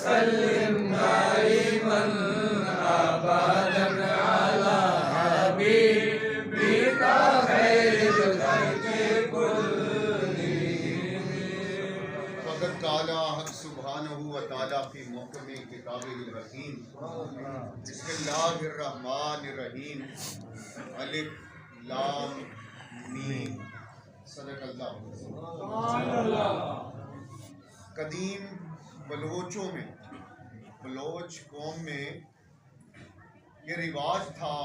वसल्लिम दाइमन अबदन अला हबीबिका खैरिल खल्क़ि कुल्लिहिम। फ़क़द क़ाला हक़ सुब्हानहु व तआला फ़ी मुहकमे किताबिहिल हकीम बिस्मिल्लाहिर रहमानिर रहीम अलिफ लाम मीम सदक़ल्लाहु। कदीम बलोचों में, बलोच कौम में ये रिवाज था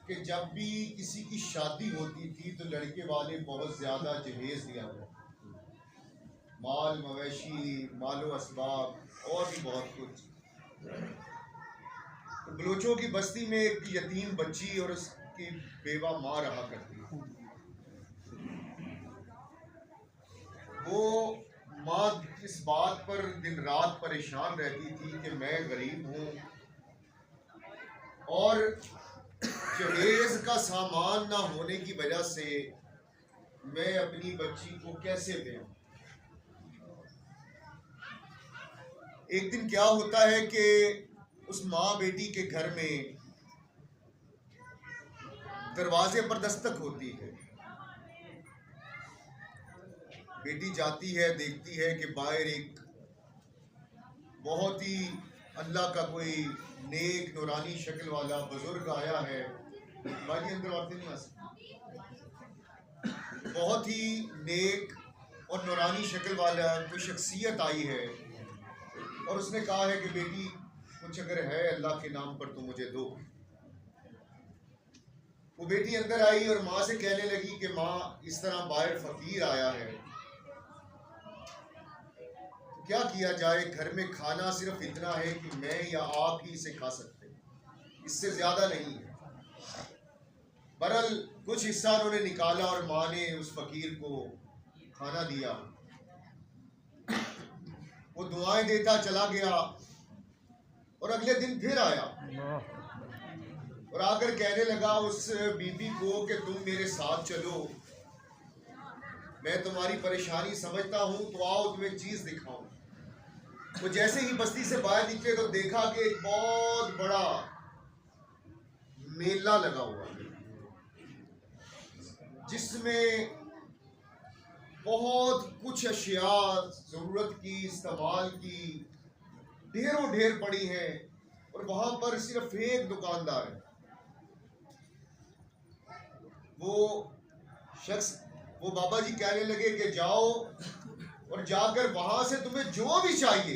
कि जब भी किसी की शादी होती थी तो लड़के वाले बहुत ज़्यादा जहेज दिया करते, माल मवेशी, मालो असबाब और भी बहुत कुछ। तो बलोचों की बस्ती में एक यतीम बच्ची और उसकी बेवा माँ रहा करती। वो माँ इस बात पर दिन रात परेशान रहती थी कि मैं गरीब हूँ और जहेज का सामान ना होने की वजह से मैं अपनी बच्ची को कैसे दूँ। एक दिन क्या होता है कि उस माँ बेटी के घर में दरवाजे पर दस्तक होती है। बेटी जाती है, देखती है कि बाहर एक बहुत ही अल्लाह का कोई नेक नूरानी शक्ल वाला बुजुर्ग आया है। बाकी अंदर औरतें नहीं आ सकती। बहुत ही नेक और नूरानी शक्ल वाला कोई शख्सियत आई है और उसने कहा है कि बेटी कुछ अगर है अल्लाह के नाम पर तो मुझे दो। वो बेटी अंदर आई और माँ से कहने लगी कि माँ इस तरह बाहर फकीर आया है, क्या किया जाए। घर में खाना सिर्फ इतना है कि मैं या आप ही इसे खा सकते, इससे ज्यादा नहीं है। बहरहाल कुछ हिस्सा उन्होंने निकाला और माँ ने उस फकीर को खाना दिया। वो दुआएं देता चला गया और अगले दिन फिर आया और आकर कहने लगा उस बीबी को कि तुम मेरे साथ चलो, मैं तुम्हारी परेशानी समझता हूँ, तो आओ तुम्हें एक चीज दिखाऊं। वो जैसे ही बस्ती से बाहर निकले तो देखा कि एक बहुत बड़ा मेला लगा हुआ है जिसमें बहुत कुछ अशिया जरूरत की, इस्तेमाल की ढेरों ढेर पड़ी हैं और वहां पर सिर्फ एक दुकानदार है। वो शख्स, वो बाबा जी कहने लगे कि जाओ और जाकर वहां से तुम्हें जो भी चाहिए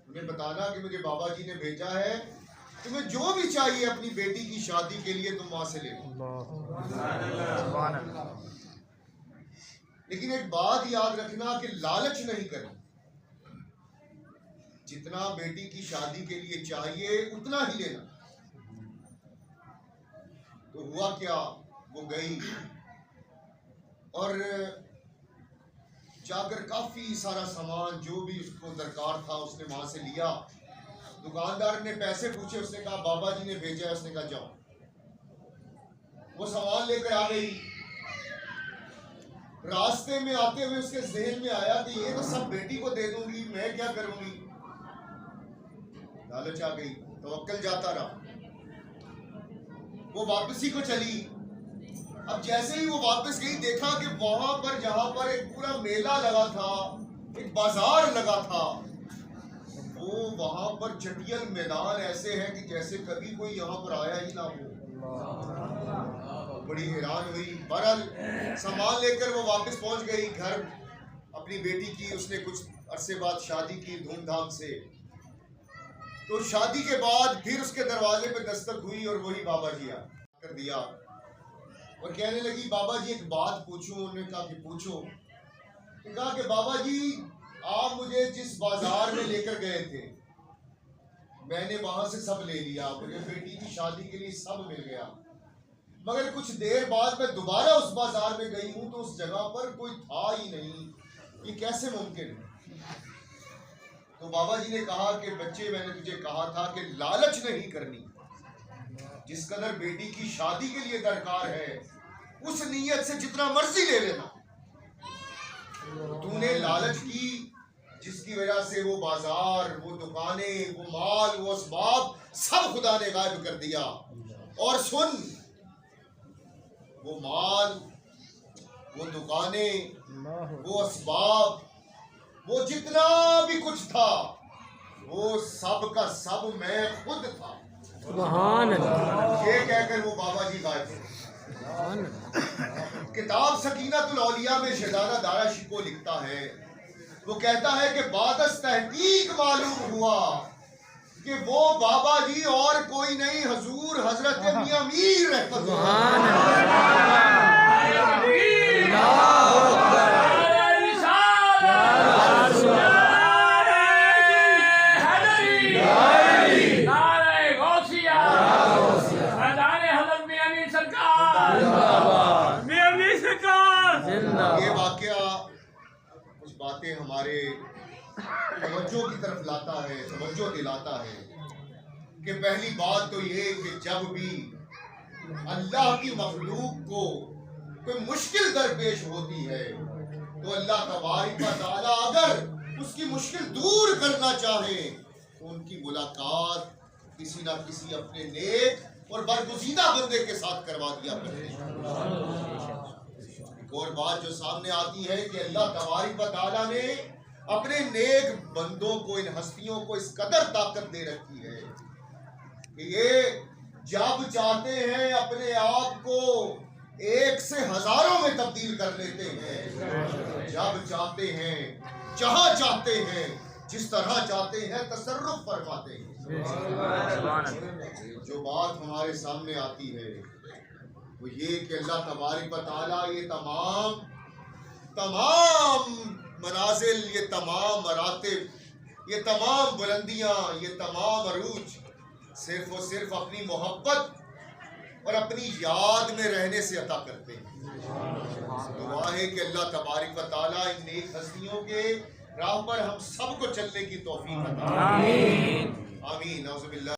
तुम्हें बताना कि मुझे बाबा जी ने भेजा है, तुम्हें जो भी चाहिए अपनी बेटी की शादी के लिए तुम वहां से ले लो। लेकिन एक बात याद रखना कि लालच नहीं करना, जितना बेटी की शादी के लिए चाहिए उतना ही लेना। तो हुआ क्या, वो गई और जाकर काफी सारा सामान जो भी उसको दरकार था उसने वहां से लिया। दुकानदार ने पैसे पूछे, उसने कहा बाबा जी ने भेजा है। उसने कहा जाओ। वो सामान लेकर आ गई। रास्ते में आते हुए उसके ज़हन में आया कि ये तो सब बेटी को दे दूंगी, मैं क्या करूंगी। लालच आ गई, तवक्कल जाता रहा। वो वापसी को चली। अब जैसे ही वो वापस गई देखा कि वहां पर जहां पर एक पूरा मेला लगा था, एक बाजार लगा था, वो वहां पर चटियल मैदान ऐसे है कि जैसे कभी कोई यहाँ पर आया ही ना हो। बड़ी हैरान हुई। बहरहाल सामान लेकर वो वापस पहुंच गई घर अपनी बेटी की। उसने कुछ अरसे बाद शादी की धूमधाम से। तो शादी के बाद फिर उसके दरवाजे पे दस्तक हुई और वही बाबा जी आकर दिया और कहने लगी बाबा जी एक बात पूछूं। उन्होंने कहा कि पूछो। कहा कि बाबा जी आप मुझे जिस बाजार में लेकर गए थे मैंने वहां से सब ले लिया, मुझे बेटी की शादी के लिए सब मिल गया, मगर कुछ देर बाद मैं दोबारा उस बाजार में गई हूं तो उस जगह पर कोई था ही नहीं, ये कैसे मुमकिन है। तो बाबा जी ने कहा कि बच्चे मैंने तुझे कहा था कि लालच नहीं करनी, जिस कदर बेटी की शादी के लिए दरकार है उस नीयत से जितना मर्जी ले लेना। तूने लालच की जिसकी वजह से वो बाजार, वो दुकानें, वो माल, वो असबाब सब खुदा ने गायब कर दिया। और सुन, वो माल, वो दुकानें, वो असबाब, वो जितना भी कुछ था, वो सब का सब मैं खुद था। सुभान अल्लाह। ये कहकर वो बाबा जी गायब थे। किताब सकीनतुल औलिया में शहजादा दारा शिको लिखता है, वो कहता है कि बादस तहकीक मालूम हुआ कि वो बाबा जी और कोई नहीं, हुजूर हजरत मियां मीर ये वाकया कुछ बातें हमारे तवज्जो की तरफ लाता है, तवज्जो दिलाता है कि पहली बात तो ये कि जब भी अल्लाह की मखलूक को कोई मुश्किल दरपेश होती है तो अल्लाह तबारक व तआला अगर उसकी मुश्किल दूर करना चाहे तो उनकी मुलाकात किसी ना किसी अपने नेक और बरगुज़ीदा बंदे के साथ करवा दिया करते हैं। एक और बात जो सामने आती है कि अल्लाह तबारक व तआला ने अपने नेक बंदों को, इन हस्तियों को इस कदर ताकत दे रखी है कि ये जब चाहते हैं अपने आप को एक से हजारों में तब्दील कर लेते हैं, जब चाहते हैं, जहां चाहते हैं, जिस तरह चाहते हैं तसर्रुफ फरमाते हैं। जो बात हमारे सामने आती है वो ये कि अल्लाह तबारक व तआला ये तमाम मनाजिल, ये तमाम मरातिब, ये तमाम बुलंदियां, ये तमाम अरूज सिर्फ और सिर्फ अपनी मोहब्बत और अपनी याद में रहने से अता करते हैं। दुआ है कि अल्लाह तबारक व तआला इन नेक हस्तियों के राह पर हम सबको चलने की तौफीक अता फरमाए। आमीन।